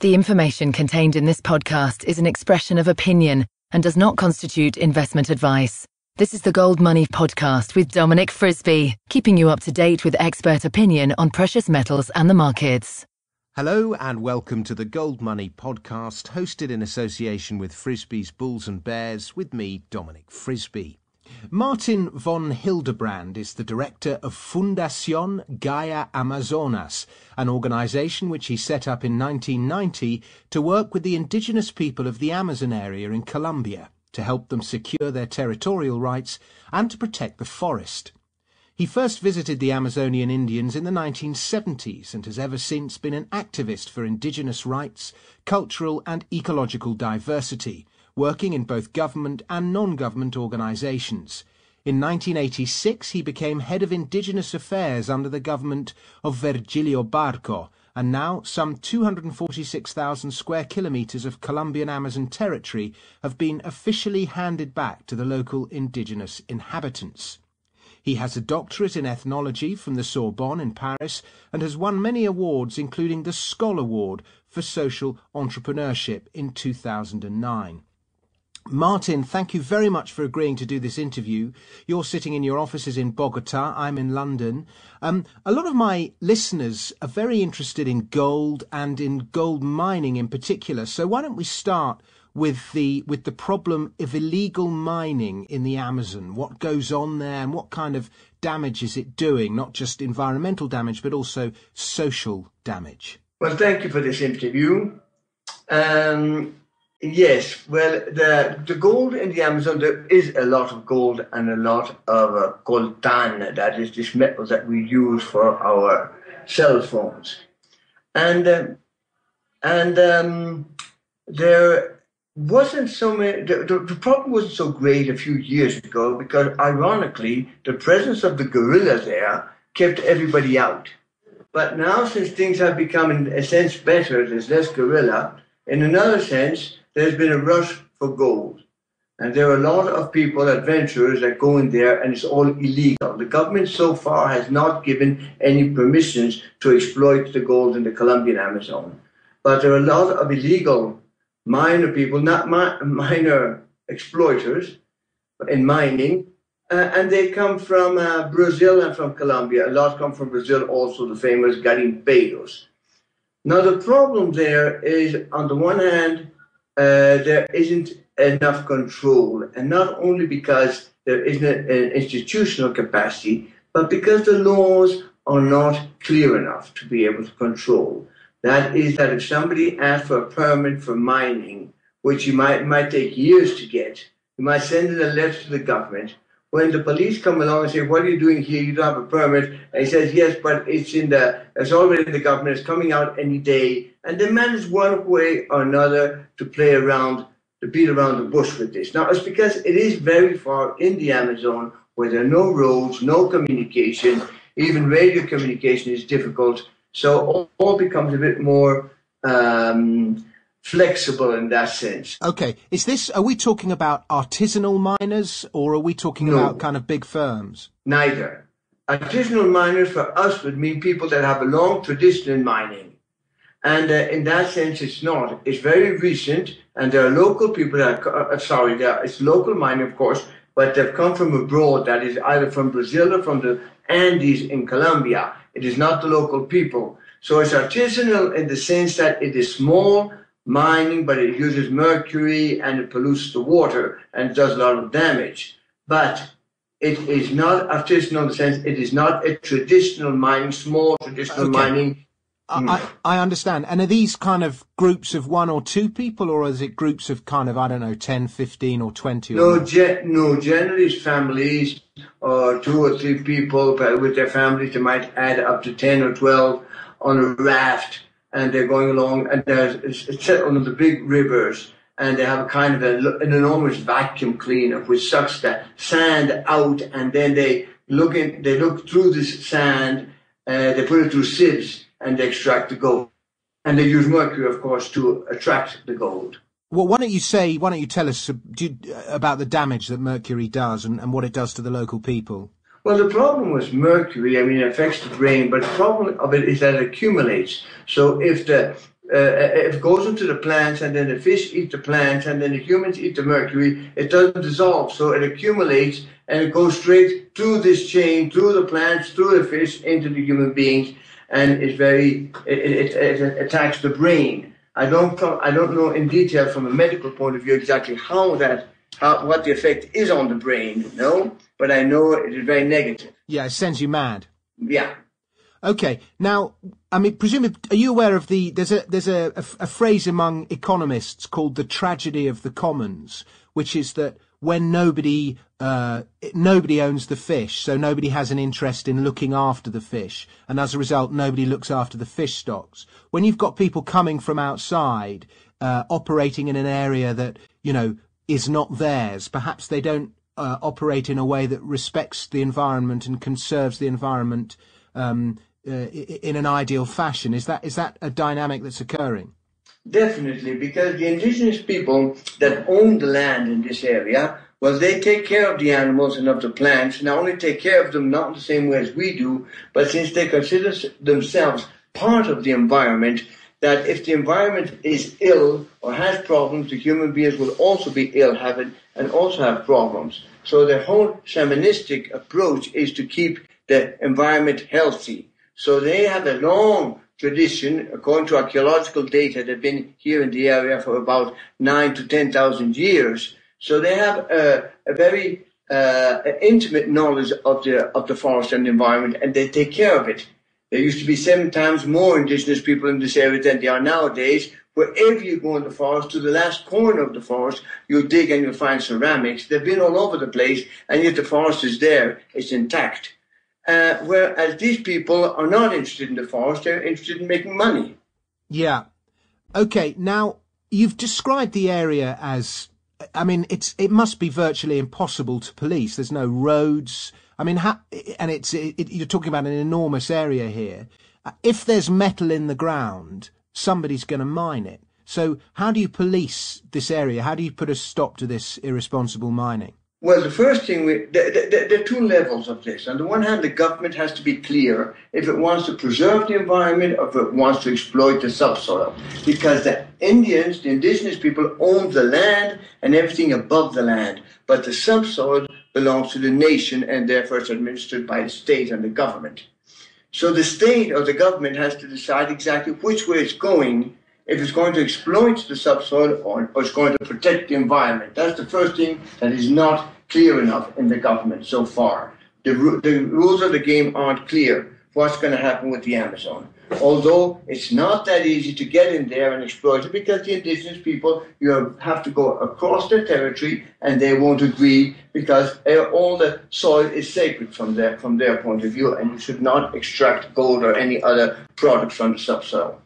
The information contained in this podcast is an expression of opinion and does not constitute investment advice. This is the Gold Money Podcast with Dominic Frisby, keeping you up to date with expert opinion on precious metals and the markets. Hello and welcome to the Gold Money Podcast, hosted in association with Frisby's Bulls and Bears, with me, Dominic Frisby. Martín Von Hildebrand is the director of Fundación Gaia Amazonas, an organisation which he set up in 1990 to work with the indigenous people of the Amazon area in Colombia, to help them secure their territorial rights and to protect the forest. He first visited the Amazonian Indians in the 1970s and has ever since been an activist for indigenous rights, cultural and ecological diversity, working in both government and non-government organisations. In 1986 he became head of indigenous affairs under the government of Virgilio Barco, and now some 246,000 square kilometres of Colombian Amazon territory have been officially handed back to the local indigenous inhabitants. He has a doctorate in ethnology from the Sorbonne in Paris and has won many awards, including the Skoll Award for Social Entrepreneurship in 2009. Martin, thank you very much for agreeing to do this interview. You're sitting in your offices in Bogota. I'm in London. A lot of my listeners are very interested in gold and in gold mining in particular. So why don't we start with the problem of illegal mining in the Amazon? What goes on there and what kind of damage is it doing? Not just environmental damage, but also social damage. Well, thank you for this interview. Yes, well, the gold in the Amazon, there is a lot of gold and a lot of coltan, that is this metal that we use for our cell phones. And there wasn't so many, the problem wasn't so great a few years ago because, ironically, the presence of the gorilla there kept everybody out. But now, since things have become, in a sense, better, there's less gorilla, in another sense, there's been a rush for gold. And there are a lot of people, adventurers, that go in there and it's all illegal. The government so far has not given any permissions to exploit the gold in the Colombian Amazon. But there are a lot of illegal minor people, not minor exploiters in mining, and they come from Brazil and from Colombia. A lot come from Brazil, also the famous garimpeiros. Now the problem there is, on the one hand, there isn't enough control, and not only because there isn't an institutional capacity, but because the laws are not clear enough to be able to control. That is, that if somebody asks for a permit for mining, which you might take years to get, you might send in a letter to the government. When the police come along and say, "What are you doing here? You don't have a permit," and he says, "Yes, but it's already in the government. It's coming out any day," and they manage one way or another to play around, to beat around the bush with this. Now, it's because it is very far in the Amazon where there are no roads, no communication, even radio communication is difficult. So all becomes a bit more flexible in that sense. Okay, are we talking about artisanal miners or are we talking about kind of big firms? Neither. Artisanal miners for us would mean people that have a long tradition in mining. And in that sense, it's not. It's very recent, and there are local people that it's local mining, of course, but they've come from abroad, that is either from Brazil or from the Andes in Colombia. It is not the local people. So it's artisanal in the sense that it is small mining, but it uses mercury and it pollutes the water and does a lot of damage. But it is not artisanal in the sense it is not a traditional mining, small traditional mining. I understand. And are these kind of groups of one or two people, or is it groups of kind of, 10, 15 or 20? No, generally it's families or 2 or 3 people with their families. They might add up to 10 or 12 on a raft, and they're going along, and it's set on the big rivers, and they have a kind of an enormous vacuum cleaner which sucks the sand out, and then they look through this sand, they put it through sieves, and they extract the gold. And they use mercury, of course, to attract the gold. Well, why don't you tell us about the damage that mercury does and what it does to the local people? Well, the problem with mercury, I mean, it affects the brain, but the problem of it is that it accumulates. So if it goes into the plants and then the fish eat the plants and then the humans eat the mercury, it doesn't dissolve. So it accumulates and it goes straight through this chain, through the plants, through the fish, into the human beings, and it attacks the brain. I don't know in detail from a medical point of view exactly what the effect is on the brain, no, but I know it is very negative. Yeah, it sends you mad. Yeah. Okay. Now, I mean, presumably, are you aware of there's a phrase among economists called the tragedy of the commons, which is that when nobody owns the fish, so nobody has an interest in looking after the fish, and as a result, nobody looks after the fish stocks. When you've got people coming from outside, operating in an area that, is not theirs, perhaps they don't operate in a way that respects the environment and conserves the environment in an ideal fashion. Is that a dynamic that's occurring? Definitely, because the indigenous people that own the land in this area, well, they take care of the animals and of the plants, not only take care of them not in the same way as we do, but since they consider themselves part of the environment, that if the environment is ill or has problems, the human beings will also be ill, and also have problems. So the whole shamanistic approach is to keep the environment healthy. So they have a long tradition, according to archaeological data, they've been here in the area for about 9,000 to 10,000 years. So they have a very intimate knowledge of the forest and the environment, and they take care of it. There used to be 7 times more indigenous people in this area than there are nowadays. Wherever you go in the forest, to the last corner of the forest, you'll dig and you'll find ceramics. They've been all over the place, and yet the forest is there. It's intact. Whereas these people are not interested in the forest, they're interested in making money. Yeah. Okay, now, you've described the area as, I mean, it must be virtually impossible to police. There's no roads. I mean, you're talking about an enormous area here. If there's metal in the ground, somebody's going to mine it. So how do you police this area? How do you put a stop to this irresponsible mining? Well, the first thing, there are 2 levels of this. On the one hand, the government has to be clear if it wants to preserve the environment or if it wants to exploit the subsoil. Because the Indians, the indigenous people, own the land and everything above the land. But the subsoil belongs to the nation and therefore it's administered by the state and the government. So the state or the government has to decide exactly which way it's going, if it's going to exploit the subsoil or it's going to protect the environment. That's the first thing that is not clear enough in the government so far. The rules of the game aren't clear. What's going to happen with the Amazon? Although it's not that easy to get in there and exploit it because the indigenous people, you have to go across their territory and they won't agree because all the soil is sacred from their point of view, and you should not extract gold or any other product from the subsoil.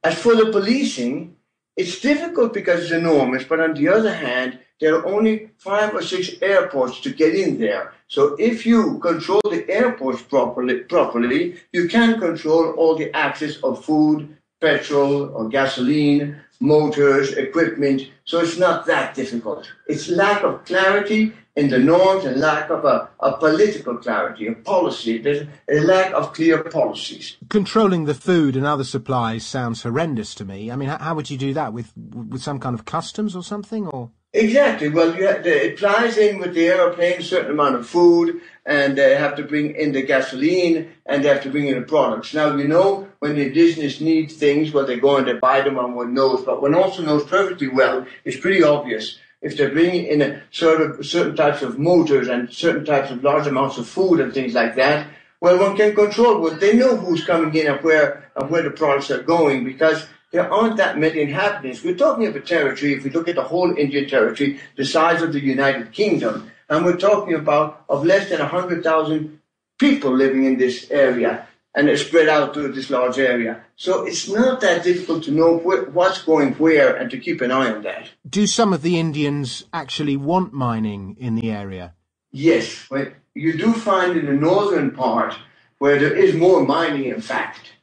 As for the policing, it's difficult because it's enormous, but on the other hand, there are only 5 or 6 airports to get in there. So if you control the airports properly, you can control all the access of food, petrol or gasoline, motors, equipment. So it's not that difficult. It's lack of clarity in the norms and lack of a political clarity, a policy. There's a lack of clear policies. Controlling the food and other supplies sounds horrendous to me. I mean, how would you do that? With some kind of customs or something? Or Exactly. Well, it flies in with the aeroplane a certain amount of food, and they have to bring in the gasoline, and they have to bring in the products. Now, when the indigenous need things, well, they go and they buy them on one knows, but one also knows perfectly well, it's pretty obvious. If they're bringing in certain types of motors and certain types of large amounts of food and things like that, well, one can control. Well, they know who's coming in and where the products are going because there aren't that many inhabitants. We're talking of a territory, if we look at the whole Indian territory, the size of the United Kingdom, and we're talking of less than 100,000 people living in this area, and it's spread out through this large area. So it's not that difficult to know what's going where and to keep an eye on that. Do some of the Indians actually want mining in the area? Yes. Well, you do find in the northern part where there is more mining, in fact,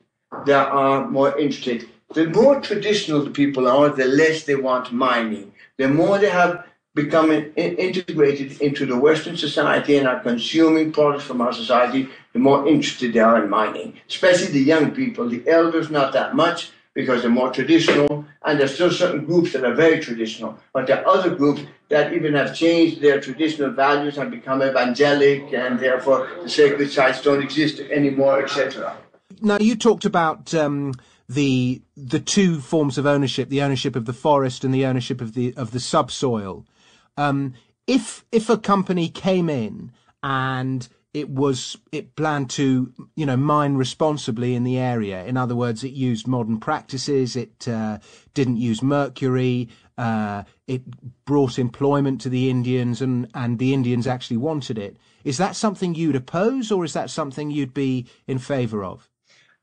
they are more interested. The more traditional the people are, the less they want mining. The more they have becoming integrated into the Western society and are consuming products from our society, the more interested they are in mining, especially the young people. The elders, not that much, because they're more traditional, and there's still certain groups that are very traditional, but there are other groups that even have changed their traditional values and become evangelic, and therefore the sacred sites don't exist anymore, etc. Now, you talked about the two forms of ownership, the ownership of the forest and the ownership of the subsoil. If a company came in and it planned to, mine responsibly in the area. In other words, it used modern practices. It didn't use mercury. It brought employment to the Indians, and the Indians actually wanted it. Is that something you'd oppose, or is that something you'd be in favour of?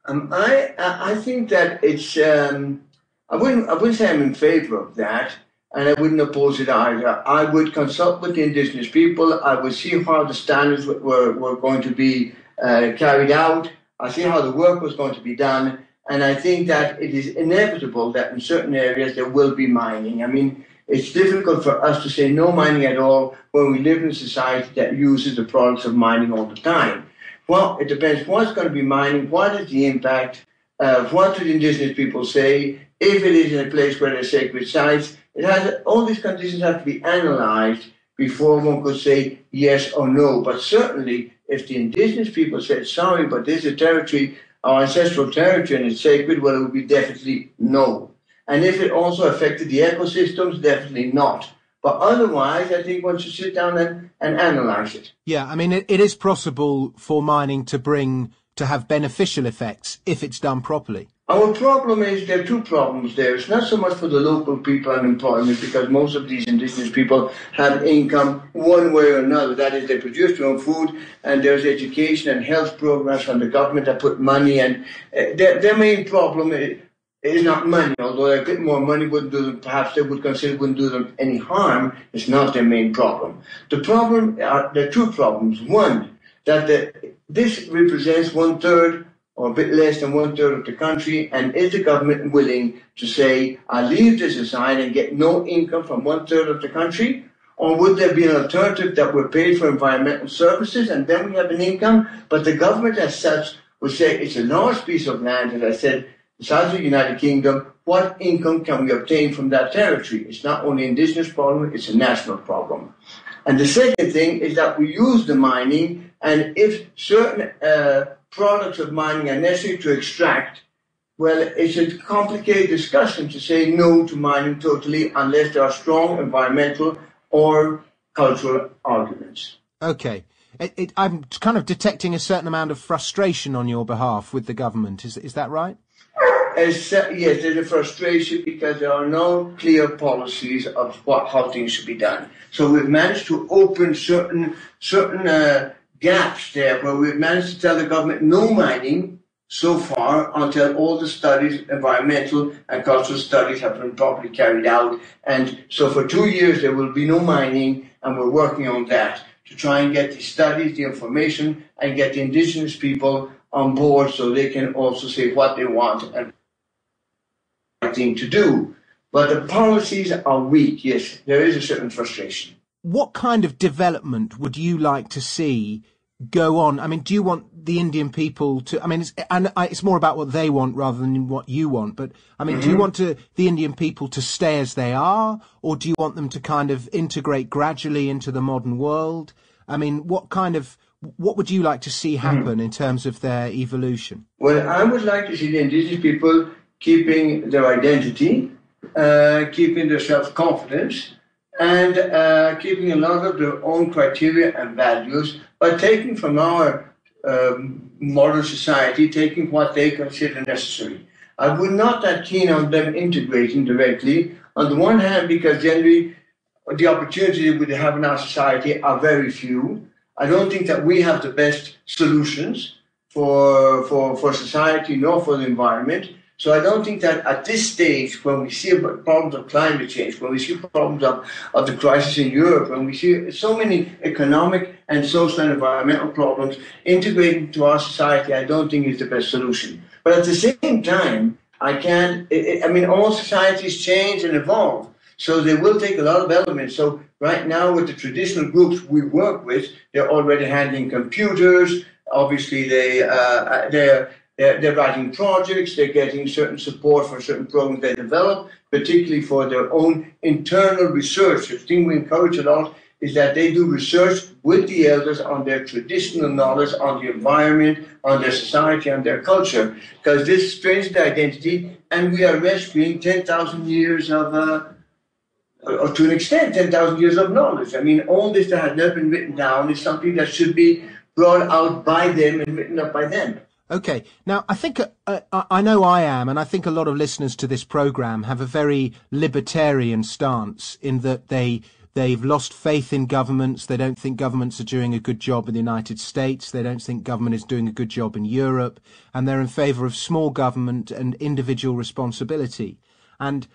I think that it's. I wouldn't say I'm in favour of that. And I wouldn't oppose it either. I would consult with the indigenous people. I would see how the standards were going to be carried out. I see how the work was going to be done. And I think that it is inevitable that in certain areas there will be mining. I mean, it's difficult for us to say no mining at all when we live in a society that uses the products of mining all the time. Well, it depends what's going to be mining, what is the impact, what do the indigenous people say, if it is in a place where there's sacred sites. All these conditions have to be analysed before one could say yes or no. But certainly, if the indigenous people said, sorry, but this is a territory, our ancestral territory, and it's sacred, well, it would be definitely no. And if it also affected the ecosystems, definitely not. But otherwise, I think one should sit down and analyse it. Yeah, I mean, it is possible for mining to have beneficial effects if it's done properly. Our problem is, there are two problems there. It's not so much for the local people and employment, because most of these indigenous people have income one way or another. That is, they produce their own food, and there's education and health programs from the government that put money, and their main problem is not money, although a bit more money wouldn't do them, perhaps they would consider wouldn't do them any harm. It's not their main problem. There are two problems. One, that this represents 1/3 or a bit less than 1/3 of the country, and is the government willing to say, I'll leave this aside and get no income from 1/3 of the country? Or would there be an alternative that we're paid for environmental services and then we have an income? But the government as such would say, it's a large piece of land, as I said, the size of the United Kingdom, what income can we obtain from that territory? It's not only an indigenous problem, it's a national problem. And the second thing is that we use the mining, and if certain products of mining are necessary to extract, well, it's a complicated discussion to say no to mining totally unless there are strong environmental or cultural arguments. Okay. I'm kind of detecting a certain amount of frustration on your behalf with the government. Is that right? Yes, there's a frustration because there are no clear policies of how things should be done. So we've managed to open certain gaps there where we've managed to tell the government no mining so far until all the studies, environmental and cultural studies, have been properly carried out. And so for 2 years there will be no mining, and we're working on that to try and get the studies, the information, and get the indigenous people on board so they can also say what they want and the right thing to do. But the policies are weak. Yes, there is a certain frustration. What kind of development would you like to see go on? I mean, do you want the Indian people to, I mean, it's more about what they want rather than what you want, but I mean, do you want the Indian people to stay as they are, or do you want them to kind of integrate gradually into the modern world? I mean, what would you like to see happen in terms of their evolution? Well, I would like to see the indigenous people keeping their identity, keeping their self-confidence, and keeping a lot of their own criteria and values, but taking from our modern society, taking what they consider necessary. I would not that keen on them integrating directly, on the one hand, because generally the opportunities we have in our society are very few. I don't think that we have the best solutions for society nor for the environment. So I don't think that at this stage, when we see problems of climate change, when we see problems of the crisis in Europe, when we see so many economic and social and environmental problems integrating to our society, I don't think is the best solution. But at the same time, all societies change and evolve. So they will take a lot of elements. So right now with the traditional groups we work with, they're already handling computers. Obviously, they're writing projects. They're getting certain support for certain programs they develop, particularly for their own internal research. The thing we encourage a lot is that they do research with the elders on their traditional knowledge, on the environment, on their society, on their culture, because this strains the identity, and we are rescuing 10,000 years of, or to an extent, 10,000 years of knowledge. I mean, all this that has never been written down is something that should be brought out by them and written up by them. Okay. Now, I think, I know I am, and I think a lot of listeners to this programme have a very libertarian stance in that they've lost faith in governments. They don't think governments are doing a good job in the United States. They don't think government is doing a good job in Europe. And they're in favour of small government and individual responsibility. And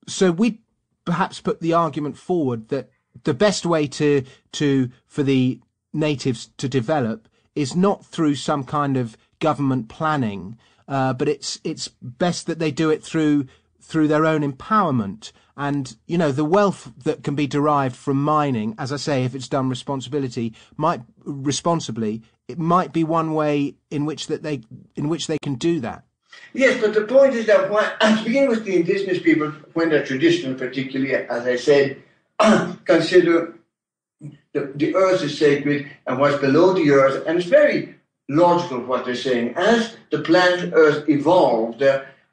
so we perhaps put the argument forward that the best way for the natives to develop is not through some kind of government planning, but it's best that they do it through their own empowerment. And, you know, the wealth that can be derived from mining, as I say, if it's done responsibly, it might be one way in which they can do that. Yes, but the point is that to begin with, the indigenous people, when they're traditional, particularly, as I said, consider the earth is sacred and what's below the earth, and it's very logical what they're saying. As the planet Earth evolved,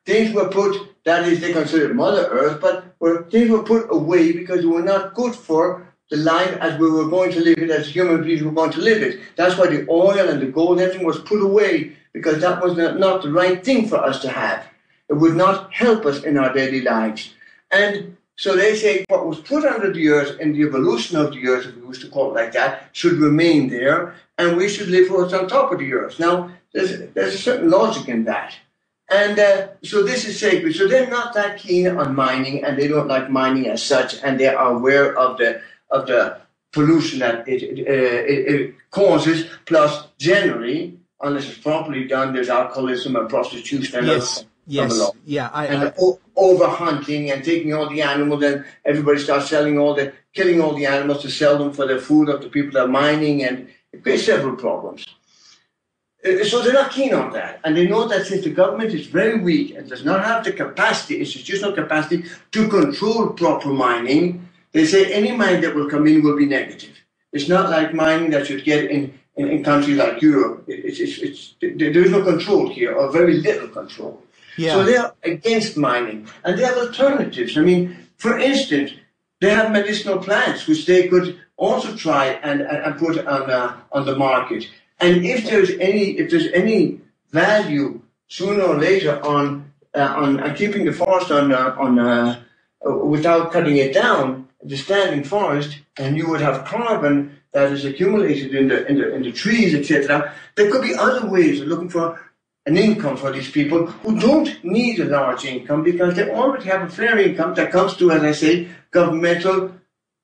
things were put, that is, they consider Mother Earth, but things were put away because they were not good for the life as we were going to live it, as human beings were going to live it. That's why the oil and the gold and everything was put away, because that was not the right thing for us to have. It would not help us in our daily lives. And so they say what was put under the earth and the evolution of the earth, if we used to call it like that, should remain there, and we should live what's on top of the earth. Now, there's a certain logic in that. And so this is sacred. So they're not that keen on mining, and they don't like mining as such, and they are aware of the pollution that it causes, plus generally, unless it's properly done, there's alcoholism and prostitution and Yes, yeah. And over hunting and taking all the animals, and everybody starts killing all the animals to sell them for their food of the people that are mining, and it creates several problems. So they're not keen on that. And they know that since the government is very weak and does not have the capacity, institutional capacity, to control proper mining, they say any mine that will come in will be negative. It's not like mining that you get in countries like Europe. There is no control here, or very little control. Yeah. So they are against mining, and they have alternatives. I mean, for instance, they have medicinal plants which they could also try and put on the market. And if there's any value sooner or later on keeping the forest on without cutting it down, the standing forest, and you would have carbon that is accumulated in the trees, etc. There could be other ways of looking for an income for these people who don't need a large income because they already have a fair income that comes to, as I say, governmental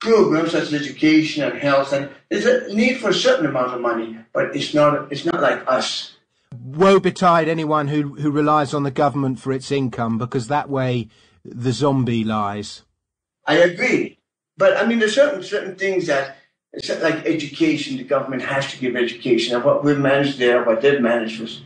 programs such as education and health, and there's a need for a certain amount of money, but it's not like us. Woe betide anyone who relies on the government for its income, because that way the zombie lies. I agree, but I mean there's certain things that, like education, the government has to give education, and what we've managed there, what they've managed was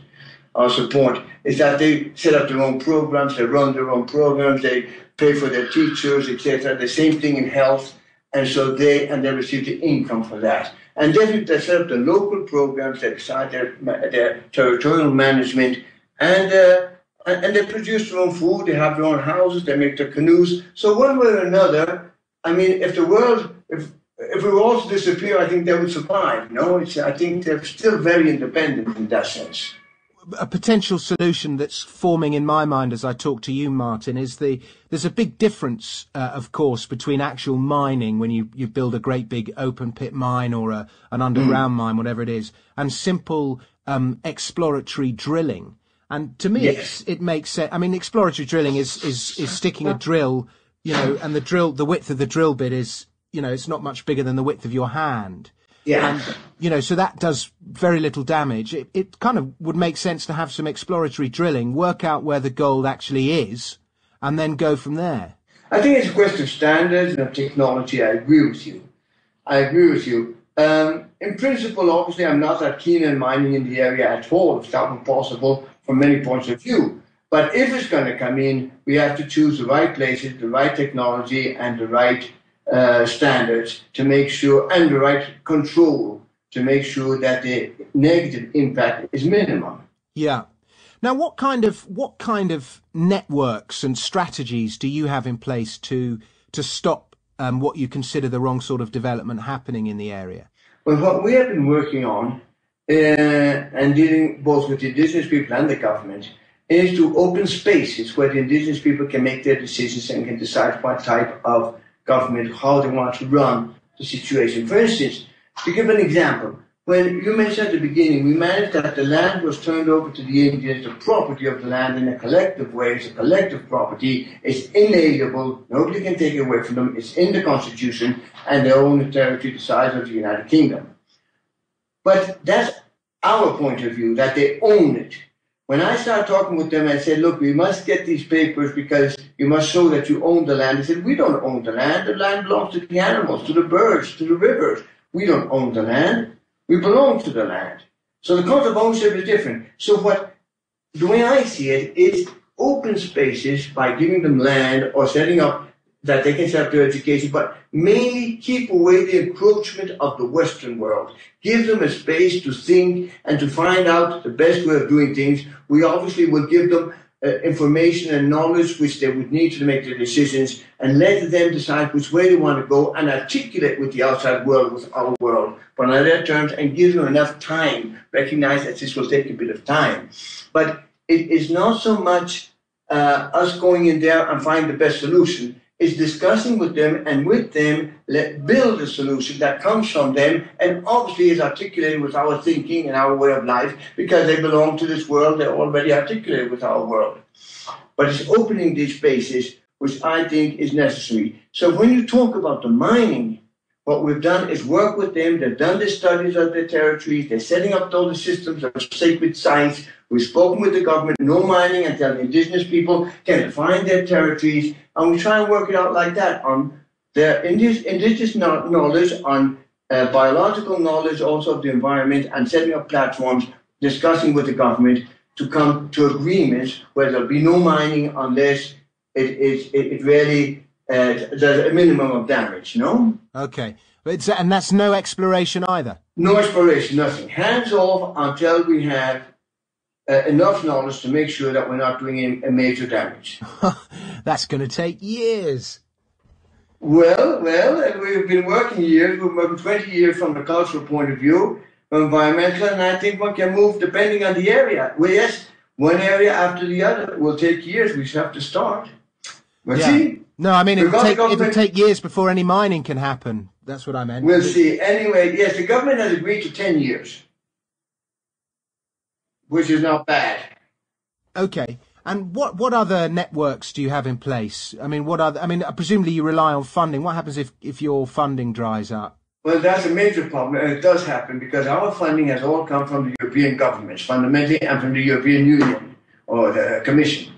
our support, is that they set up their own programs, they run their own programs, they pay for their teachers, etc. The same thing in health. And so they receive the income for that. And then they set up the local programs, they decide their territorial management, and they produce their own food, they have their own houses, they make their canoes. So one way or another, I mean, if we were all to disappear, I think they would survive. I think they're still very independent in that sense. A potential solution that's forming in my mind as I talk to you, Martin, is there's a big difference, of course, between actual mining, when you build a great big open pit mine or an underground mine, whatever it is, and simple exploratory drilling. And to me, yes, it makes sense. I mean, exploratory drilling is sticking a drill, and the width of the drill bit is, it's not much bigger than the width of your hand. Yeah. And, so that does very little damage. It kind of would make sense to have some exploratory drilling, work out where the gold actually is, and then go from there. I think it's a question of standards and of technology. I agree with you. In principle, obviously, I'm not that keen on mining in the area at all. It's not impossible from many points of view. But if it's going to come in, we have to choose the right places, the right technology, and the right standards to make sure, and the right control to make sure that the negative impact is minimum. Yeah. Now, what kind of networks and strategies do you have in place to stop what you consider the wrong sort of development happening in the area? Well, what we have been working on and dealing both with the indigenous people and the government is to open spaces where the indigenous people can make their decisions and can decide what type of government, how they want to run the situation. For instance, to give an example, when you mentioned at the beginning, we managed that the land was turned over to the Indians, the property of the land in a collective way. It's a collective property. It's inalienable. Nobody can take it away from them. It's in the Constitution, and they own the territory the size of the United Kingdom. But that's our point of view, that they own it. When I started talking with them, I said, look, we must get these papers because you must show that you own the land. They said, we don't own the land. The land belongs to the animals, to the birds, to the rivers. We don't own the land. We belong to the land. So the concept of ownership is different. So the way I see it is open spaces by giving them land or setting up that they can set up their education, but mainly keep away the encroachment of the Western world. Give them a space to think and to find out the best way of doing things. We obviously will give them information and knowledge which they would need to make their decisions, and let them decide which way they want to go and articulate with the outside world, with our world, but on their terms, and give them enough time. Recognize that this will take a bit of time. But it is not so much us going in there and find the best solution. Is discussing with them and with them build a solution that comes from them and obviously is articulated with our thinking and our way of life because they belong to this world, they're already articulated with our world. But it's opening these spaces which I think is necessary. So when you talk about the mining, what we've done is work with them, they've done the studies of their territories, they're setting up all the systems of sacred sites. We've spoken with the government, no mining until the indigenous people can define their territories, and we try and work it out like that on their indigenous knowledge, on biological knowledge also of the environment, and setting up platforms, discussing with the government to come to agreements where there'll be no mining unless it really does a minimum of damage, no? Okay. And that's no exploration either? No exploration, nothing. Hands off until we have enough knowledge to make sure that we're not doing a major damage. That's going to take years. Well, we've been working years. We've worked 20 years from the cultural point of view, from environmental, and I think one can move depending on the area. Well, yes, one area after the other will take years. We just have to start. But see? No, I mean, it'll take years before any mining can happen. That's what I meant. We'll see. Anyway, yes, the government has agreed to 10 years. Which is not bad. Okay. And what other networks do you have in place? I mean, presumably you rely on funding. What happens if your funding dries up? Well, that's a major problem, and it does happen because our funding has all come from the European governments, fundamentally, and from the European Union or the Commission.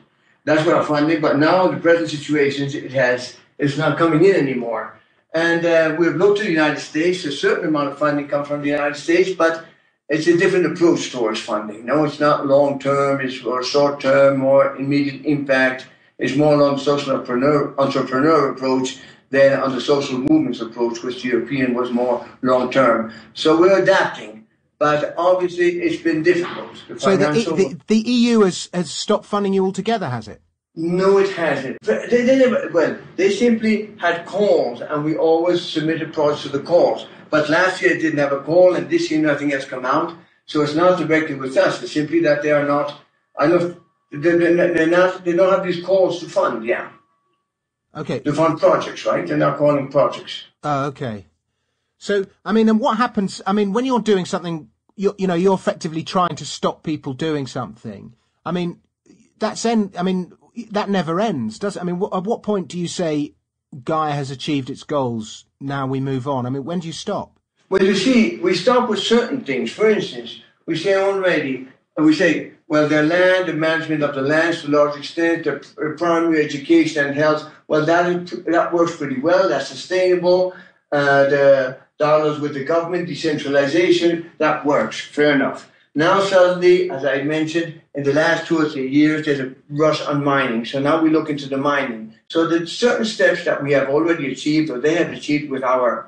That's what our funding, but now the present situation, it's not coming in anymore. And we've looked to the United States. A certain amount of funding comes from the United States, but it's a different approach towards funding. No, it's not long-term, it's more short-term, more immediate impact. It's more along the social entrepreneur approach than on the social movements approach, which the European was more long-term. So we're adapting, but obviously it's been difficult. So the EU has stopped funding you altogether, has it? No, it hasn't. They simply had calls, and we always submitted projects to the calls. But last year it didn't have a call, and this year nothing has come out. So it's not directly with us. It's simply that they are not. They don't have these calls to fund. Yeah. Okay. To fund projects, right? They're not calling projects. Oh, okay. So I mean, and what happens? I mean, when you're doing something, you're effectively trying to stop people doing something. I mean, that never ends, does it? I mean, at what point do you say Gaia has achieved its goals? Now we move on. I mean, when do you stop? Well, you see, we stop with certain things. For instance, we say Well, their land, the management of the lands to a large extent, their primary education and health, well, that works pretty well. That's sustainable. The dollars with the government, decentralization, that works. Fair enough. Now, suddenly, as I mentioned, in the last 2 or 3 years, there's a rush on mining. So now we look into the mining. So there's certain steps that we have already achieved, or they have achieved with our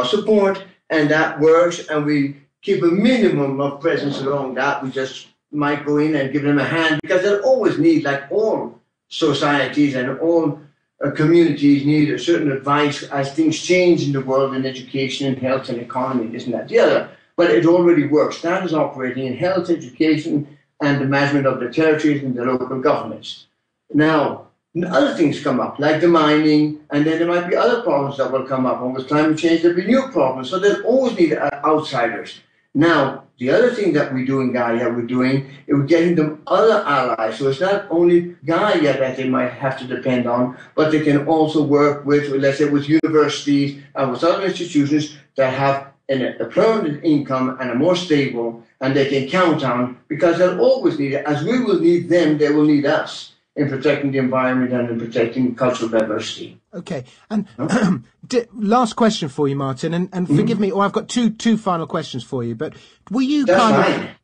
support, and that works. And we keep a minimum of presence along that. We just might go in and give them a hand, because they'll always need, like all societies and all communities need a certain advice as things change in the world in education and health and economy, this and that, the other. But it already works. That is operating in health, education, and the management of the territories and the local governments. Now, other things come up, like the mining, and then there might be other problems that will come up. And with climate change, there'll be new problems. So they'll always need outsiders. Now, the other thing that we do in Gaia, we're getting them other allies. So it's not only Gaia that they might have to depend on, but they can also work with, let's say, with universities and with other institutions that have a permanent income and are more stable, and they can count on, because they'll always need it. As we will need them, they will need us in protecting the environment and in protecting cultural diversity. Okay, and last question for you, Martin, and forgive me, I've got two final questions for you, but were you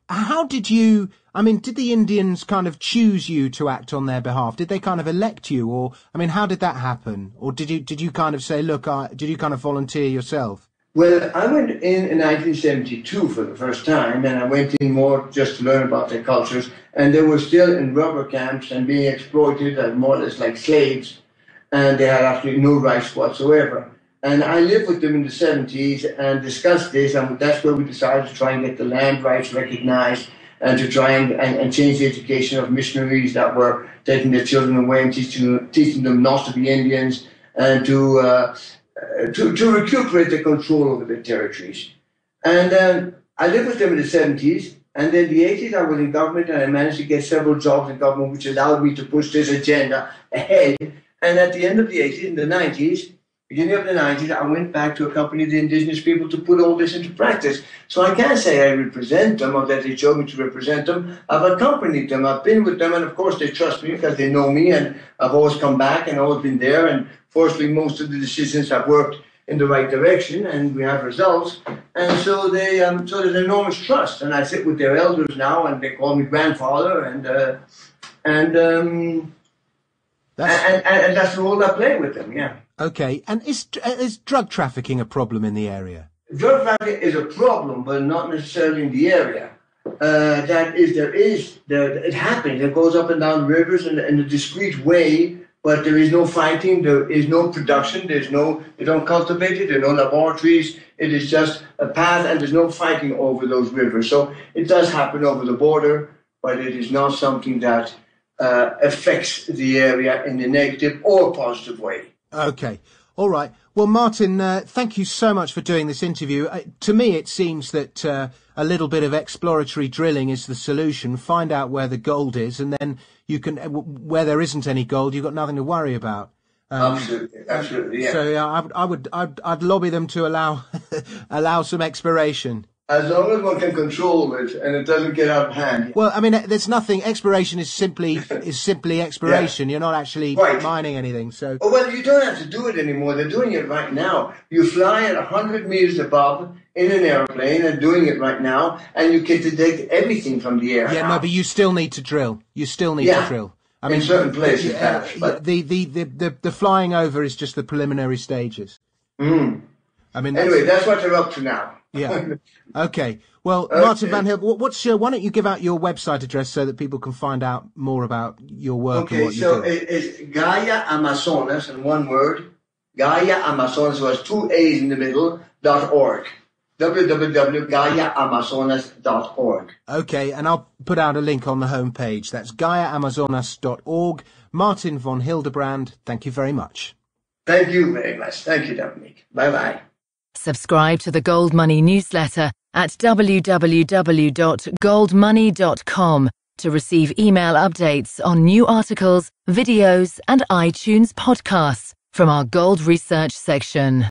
how did you, did the Indians kind of choose you to act on their behalf? Did they kind of elect you, or, how did that happen? Or did you kind of say, look, did you kind of volunteer yourself? Well, I went in 1972 for the first time, and I went in more just to learn about their cultures, and they were still in rubber camps and being exploited as more or less like slaves, and they had absolutely no rights whatsoever. And I lived with them in the 70s and discussed this, and that's where we decided to try and get the land rights recognized and to try and change the education of missionaries that were taking their children away and teaching them not to be Indians, and to recuperate the control over their territories. And I lived with them in the 70s, and then the 80s I was in government, and I managed to get several jobs in government, which allowed me to push this agenda ahead. And at the end of the 80s, in the 90s, beginning of the 90s, I went back to accompany the indigenous people to put all this into practice. So I can't say I represent them or that they showed me to represent them. I've accompanied them, I've been with them, and of course they trust me because they know me, and I've always come back and always been there. And fortunately, most of the decisions have worked in the right direction, and we have results. And so there's enormous trust. And I sit with their elders now, and they call me grandfather, and that's the role I play with them. Yeah. Okay, and is drug trafficking a problem in the area? Drug trafficking is a problem, but not necessarily in the area. It happens. It goes up and down rivers in a discreet way, but there is no fighting, there is no production, they don't cultivate it, there are no laboratories. It is just a path, and there's no fighting over those rivers. So it does happen over the border, but it is not something that affects the area in a negative or positive way. Okay. All right. Well, Martin, thank you so much for doing this interview. To me, it seems that a little bit of exploratory drilling is the solution. Find out where the gold is, and then you can, where there isn't any gold, you've got nothing to worry about. Absolutely, yeah. So I'd lobby them to allow some exploration. As long as one can control it and it doesn't get out of hand. Well, there's nothing. Exploration is simply exploration. Yeah. You're not actually mining anything. So. Oh, well, you don't have to do it anymore. They're doing it right now. You fly at 100 meters above in an airplane and doing it right now, and you can detect everything from the air. Yeah, no, but you still need to drill. You still need to drill. In certain places, but the flying over is just the preliminary stages. Mm. Anyway, that's what they're up to now. Yeah. Okay. Well, okay. Martin Van Hildebrand, why don't you give out your website address so that people can find out more about your work and what you do? Okay, so it's Gaia Amazonas, in one word, Gaia Amazonas, so it's 2 A's in the middle, .org. www.gaiaamazonas.org. Okay, and I'll put out a link on the homepage. That's gaiaamazonas.org. Martin Von Hildebrand, thank you very much. Thank you very much. Thank you, Dominic. Bye-bye. Subscribe to the Gold Money newsletter at www.goldmoney.com to receive email updates on new articles, videos, and iTunes podcasts from our Gold Research section.